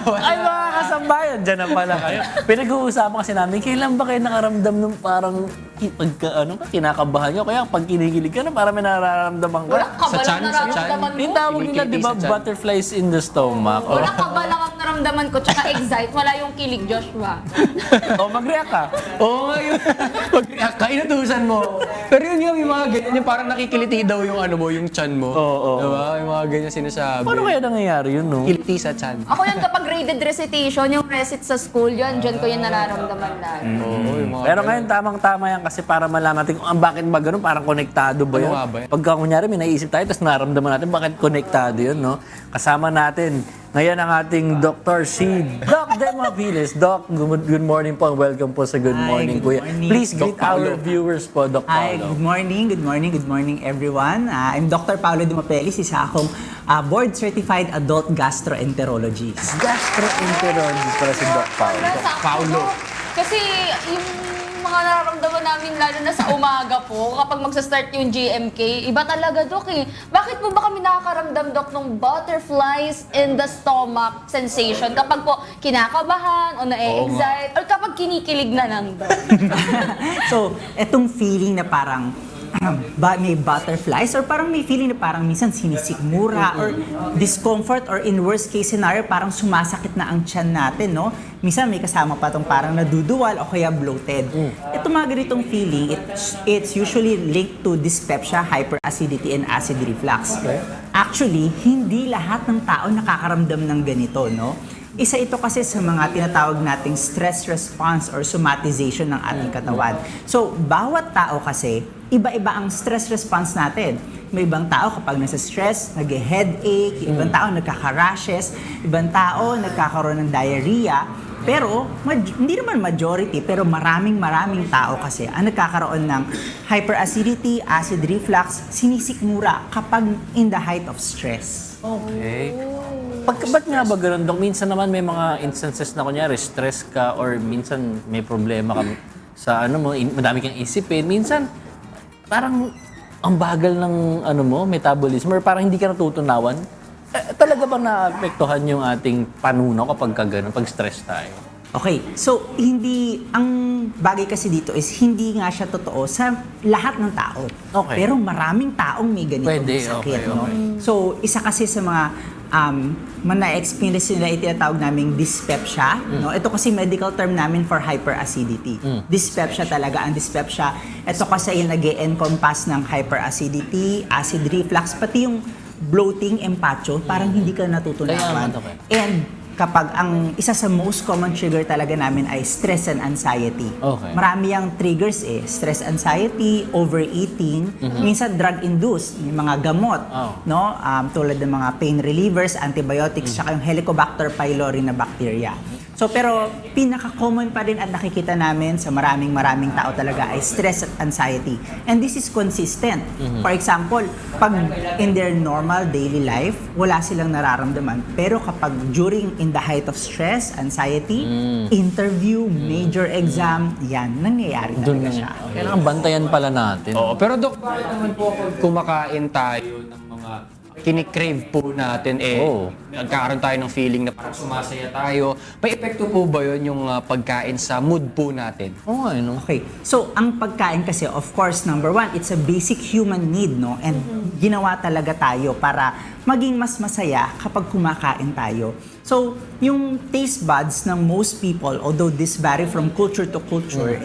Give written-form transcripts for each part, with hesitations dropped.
Ay, mga kasambayan, dyan na pala kayo. Pinag-uusapan kasi namin, kailan ba kayo nakaramdam ng parang kinakabahan nyo? Kaya pag kinikilig ka na, parang may nararamdaman ka. Walang Sa chan, kabalang sa chan. nararamdaman mo. Yung tawag nila, di ba, Kinikiliti sa tiyan. butterflies in the stomach. Walang kabalang ang naramdaman ko, tsaka excite. Wala yung kilig, Joshua. O, mag-react ka. Oo nga yun. Pag inutusan mo. Pero yun yung mga ganyan, yung parang nakikiliti daw yung ano mo, yung chan mo. Oo. Diba? Yung mga ganyan sinasabi. Paano kaya nangyayari yun, no? Kiliti sa chan. Ako yun kapag graded recitation, yung recit sa school, yun, dyan ko yung nararamdaman na. Oo, yung mga Pero ngayon, tamang-tama yan kasi para malaman natin kung bakit ba ganun, parang konektado ba yun? Ano nga ba yan? Pagka kunyari, may naisip tayo, tapos naramdaman natin bakit konektado yun, no? Kasama natin ngayon ang ating Dr. Si Doc Dema Viles. Doc, good morning po and welcome po sa Good Hi, Morning, good Kuya. morning. Please Doc greet our Paolo. viewers po, Doc Hi, Paolo. good morning everyone. I'm Dr. Paulo Dumapelis, isa akong board-certified adult gastroenterologist. Gastroenterologist para si Doc Paolo. Paulo. Kasi yung mga nararamdaman namin lalo na sa umaga po, kapag magsa-start yung GMK, iba talaga, Dok eh. Bakit po ba kami nakakaramdam, Dok, ng butterflies in the stomach sensation kapag po kinakabahan o na-excite or kapag kinikilig na lang, Dok? So, etong feeling na parang may butterflies or parang may feeling na parang minsan sinisikmura or discomfort or in worst case scenario parang sumasakit na ang tiyan natin, no? Minsan may kasama pa tong parang naduduwal o kaya bloated. Ito mga ganitong feeling, it's usually linked to dyspepsia, hyperacidity, and acid reflux. Actually, hindi lahat ng tao nakakaramdam ng ganito, no? Isa ito kasi sa mga tinatawag nating stress response or somatization ng ating katawan. So, bawat tao kasi, iba-iba ang stress response natin. May ibang tao kapag nasa stress, nag-headache, ibang tao nagkaka-rashes, ibang tao nagkakaroon ng diarrhea. Pero, hindi naman majority, pero maraming tao kasi ang nagkakaroon ng hyperacidity, acid reflux, sinisikmura kapag in the height of stress. Okay. Ba't nga ba ganun, Dok? Minsan naman may mga instances na kunyari, stress ka or minsan may problema ka sa ano mo, madami kang isipin. Minsan, parang ang bagal ng ano mo, metabolism or parang hindi ka natutunawan. Talaga bang naapektuhan yung ating panunaw kapag ganun, pag stress tayo? Okay, so ang bagay kasi dito is hindi nga siya totoo sa lahat ng tao. Okay. Pero maraming taong may ganitong Pwede, sakit. okay, No? okay. So, isa kasi sa mga na-experience nila itinatawag naming dyspepsia. No? Ito kasi medical term namin for hyperacidity. Dyspepsia talaga. Ang dyspepsia, ito kasi yung nag-encompass ng hyperacidity, acid reflux, pati yung bloating, empacho, parang hindi ka natutunawan. Kaya, okay. And kapag ang isa sa most common trigger talaga namin ay stress and anxiety. Okay. Marami ang triggers eh. Stress, anxiety, overeating, minsan drug-induced, may mga gamot, Oh. no? Tulad ng mga pain relievers, antibiotics, saka yung Helicobacter pylori na bacteria. So pero pinaka-common pa rin at nakikita namin sa maraming tao talaga ay stress at anxiety. And this is consistent. For example, pag in their normal daily life, wala silang nararamdaman. Pero kapag during in the height of stress, anxiety, interview, major exam, yan, nangyayari talaga siya. Kailangan bantayan pala natin. Oo, pero Dok, bakit naman po kumakain tayo ng mga kinikrave po natin Oo. nagkakaroon tayo ng feeling na parang sumasaya tayo. May epekto po ba yun yung pagkain sa mood po natin? Oo, no? Okay. So, ang pagkain kasi, of course, number one, it's a basic human need, no? And ginawa talaga tayo para maging mas masaya kapag kumakain tayo. So, yung taste buds ng most people, although this vary from culture to culture,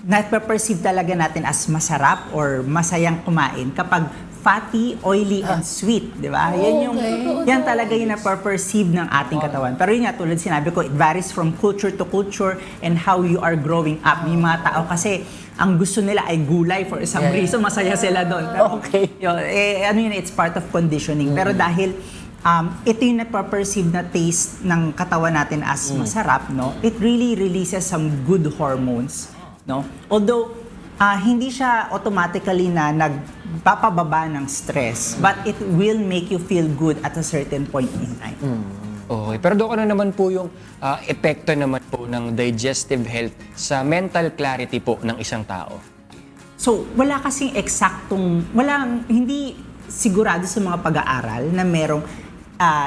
na-perceive talaga natin as masarap or masayang kumain kapag fatty, oily, and sweet, di ba? Yan talaga yung na-perceive ng ating katawan. Pero yun nga, tulad sinabi ko, it varies from culture to culture and how you are growing up. May mga tao kasi, ang gusto nila ay gulay for some reason, masaya sila doon. Pero, Okay. yun, it's part of conditioning. Pero dahil ito yung na-perceive na taste ng katawan natin as masarap, no? It really releases some good hormones, no? Although, hindi siya automatically na nagpapababa ng stress, but it will make you feel good at a certain point in time. Okay. Pero Dok, ano naman po yung epekto naman po ng digestive health sa mental clarity po ng isang tao? So, wala kasing eksaktong, hindi sigurado sa mga pag-aaral na merong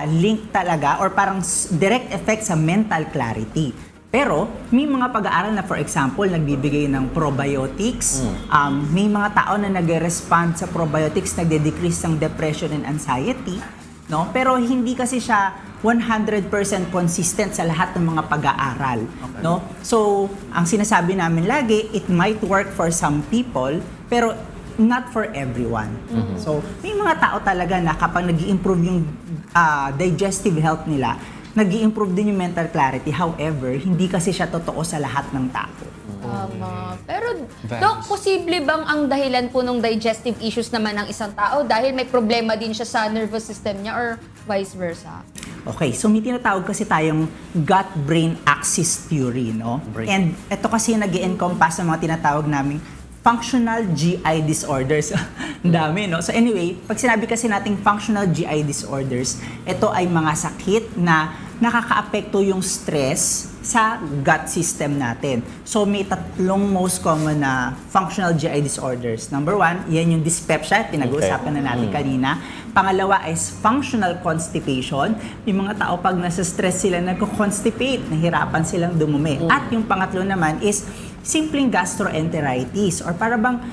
link talaga or parang direct effect sa mental clarity. Pero may mga pag-aaral na, for example, nagbibigay ng probiotics. May mga tao na nag-respond sa probiotics, nagde-decrease ng depression and anxiety. No? Pero hindi kasi siya 100% consistent sa lahat ng mga pag-aaral. No? So, ang sinasabi namin lagi, it might work for some people, pero not for everyone. So, may mga tao talaga na kapag nag-i-improve yung digestive health nila, nag-i-improve din yung mental clarity. However, hindi kasi siya totoo sa lahat ng tao. Tama. Pero, Doc, posible bang ang dahilan po ng digestive issues naman ng isang tao dahil may problema din siya sa nervous system niya or vice versa? Okay, so may tinatawag kasi tayong gut-brain axis theory, no? And ito kasi nag-i-encompass sa mga tinatawag naming functional GI disorders. Ang dami, no? So anyway, pag sinabi kasi nating functional GI disorders, ito ay mga sakit na nakakaapekto yung stress sa gut system natin. So may tatlong most common na functional GI disorders. Number 1, yan yung dyspepsia, pinag-uusapan na natin kanina. Pangalawa is functional constipation. Yung mga tao pag nasa stress sila, nagko-constipate, nahirapan silang dumumi. At yung pangatlo naman is simpleng gastroenteritis or para bang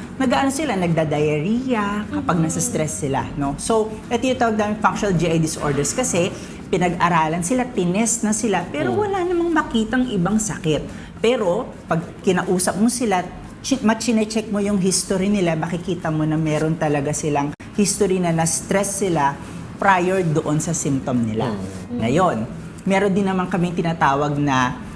sila, nagda-diarrhea kapag nasa stress sila, no? So, ito yung tawag namin functional GI disorders kasi pinag-aralan sila, tinest na sila, pero wala namang makitang ibang sakit. Pero, pag kinausap mo sila, chine-check mo yung history nila, makikita mo na meron talaga silang history na na-stress sila prior doon sa symptom nila. Ngayon, meron din naman kaming tinatawag na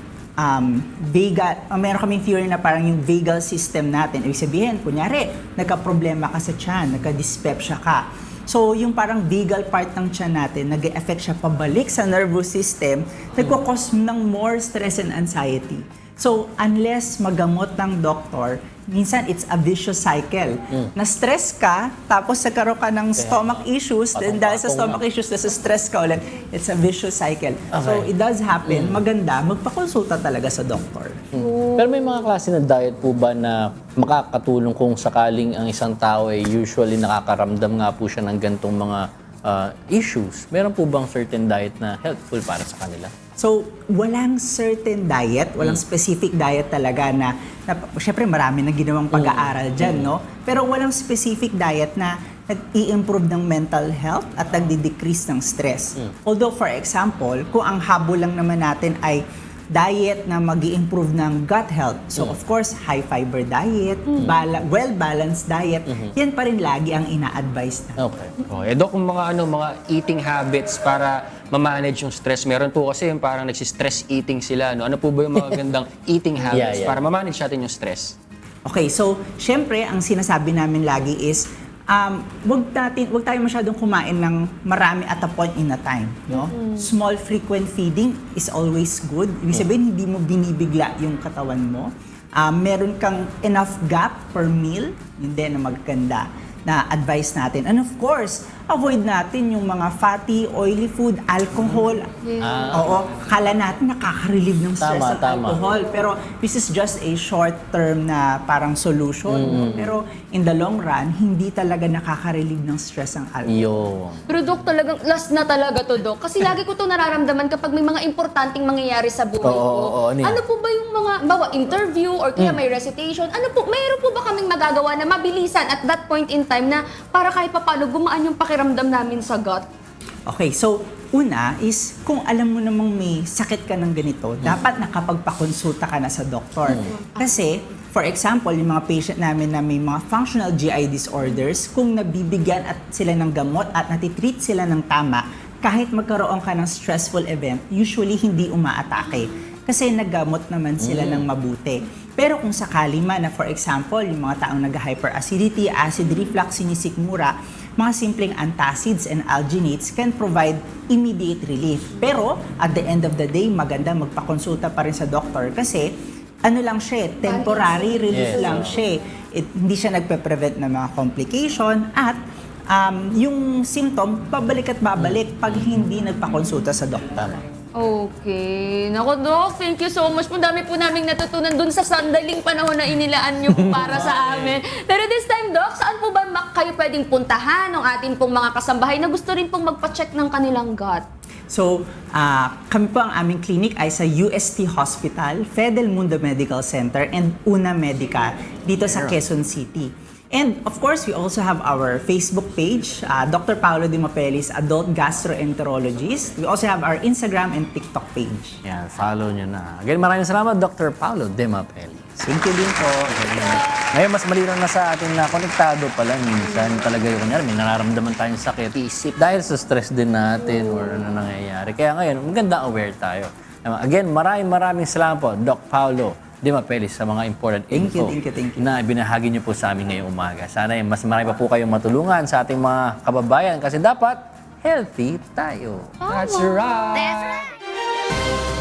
vagal, meron kaming theory na parang yung vagal system natin. Ibig sabihin, kunyari, nagka-problema ka sa tiyan, nagka-dyspepsia ka. So, yung parang vagal part ng tiyan natin, nag-e-affect siya pabalik sa nervous system, nagkukos ng more stress and anxiety. So, unless magamot ng doktor, minsan it's a vicious cycle. Na-stress ka, tapos nagkaroon ka ng stomach issues, then dahil sa stomach issues, stress ka ulit. It's a vicious cycle. So, it does happen. Maganda, magpakonsulta talaga sa doktor. Pero may mga klase na diet po ba na makakatulong kung sakaling ang isang tao ay usually nakakaramdam nga po siya ng gantong mga issues? Meron po bang certain diet na helpful para sa kanila? So, walang certain diet, walang specific diet talaga na syempre marami na ginawang pag-aaral dyan, no? Pero walang specific diet na nag-i-improve ng mental health at nagdi-decrease ng stress. Although, for example, kung ang habol lang naman natin ay diet na mag-i-improve ng gut health. So, of course, high-fiber diet, well-balanced diet, yan pa rin lagi ang ina-advise na. Okay. Doc, kung mga eating habits para ma-manage yung stress, meron po kasi yung parang nagsi-stress eating sila. No? Ano po ba yung mga gandang eating habits para ma-manage natin yung stress? Okay, so, syempre, ang sinasabi namin lagi is, wag tayo masyadong kumain ng marami at a point in a time, no? Small frequent feeding is always good. Ibig sabihin hindi mo binibigla yung katawan mo. Meron kang enough gap per meal, yun din ang maganda na advice natin. And of course, avoid natin yung mga fatty, oily food, alcohol. Oo, akala natin nakaka-relieve ng stress ang alcohol. Pero this is just a short-term na parang solution. Pero in the long run, hindi talaga nakaka-relieve ng stress ang alcohol. Pero Dok, talagang last na talaga to, Dok. Kasi lagi ko to nararamdaman kapag may mga importanteng mangyayari sa buhay ko. Ano po ba yung mga, interview or kaya may recitation, mayroon po ba kaming magagawa na mabilisan at that point in time na para kahit papaano gumaan yung pakiramdam namin sa gut? Okay, so una is kung alam mo namang may sakit ka ng ganito, dapat nakapagpakonsulta ka na sa doktor. Kasi, for example, yung mga patient namin na may mga functional GI disorders, kung nabibigyan at sila ng gamot at natitreat sila ng tama, kahit magkaroon ka ng stressful event, usually hindi umaatake. Kasi naggamot naman sila ng mabuti. Pero kung sakali man na, for example, yung mga taong nag-hyperacidity, acid reflux, sinisikmura, mga simpleng antacids and alginates can provide immediate relief. Pero at the end of the day, maganda magpakonsulta pa rin sa doktor kasi lang siya, temporary relief lang siya. Hindi siya nagpe-prevent ng mga complication at yung symptom, babalik at babalik pag hindi nagpakonsulta sa doktor. Okay. Naku, Doc, thank you so much. Dami po namin natutunan dun sa sandaling panahon na inilaan niyo po para sa amin. Pero this time, Doc, saan po ba kayo pwedeng puntahan ng ating pong mga kasambahay na gusto rin pong magpa-check ng kanilang gut? So, kami po ang aming clinic ay sa UST Hospital, Fidel Mundo Medical Center, and Una Medica dito sa Quezon City. And of course, we also have our Facebook page, Dr. Paolo Di Mapelis, Adult Gastroenterologist. We also have our Instagram and TikTok page. Yan, follow nyo na. Again, maraming salamat, Dr. Paulo De Mapeli. Thank you din po. Ngayon, mas malinaw na sa atin na konektado pala. Minsan talaga yung kunyari, may nararamdaman tayong sakit. Isip. Dahil sa stress din natin or ano nangyayari. Kaya ngayon, maganda aware tayo. Again, maraming salamat po, Doc Paulo Di Mapelis, sa mga important info Thank you. na binahagi niyo po sa amin ngayong umaga. Sana mas marami pa po kayong matulungan sa ating mga kababayan kasi dapat healthy tayo. That's right! That's right!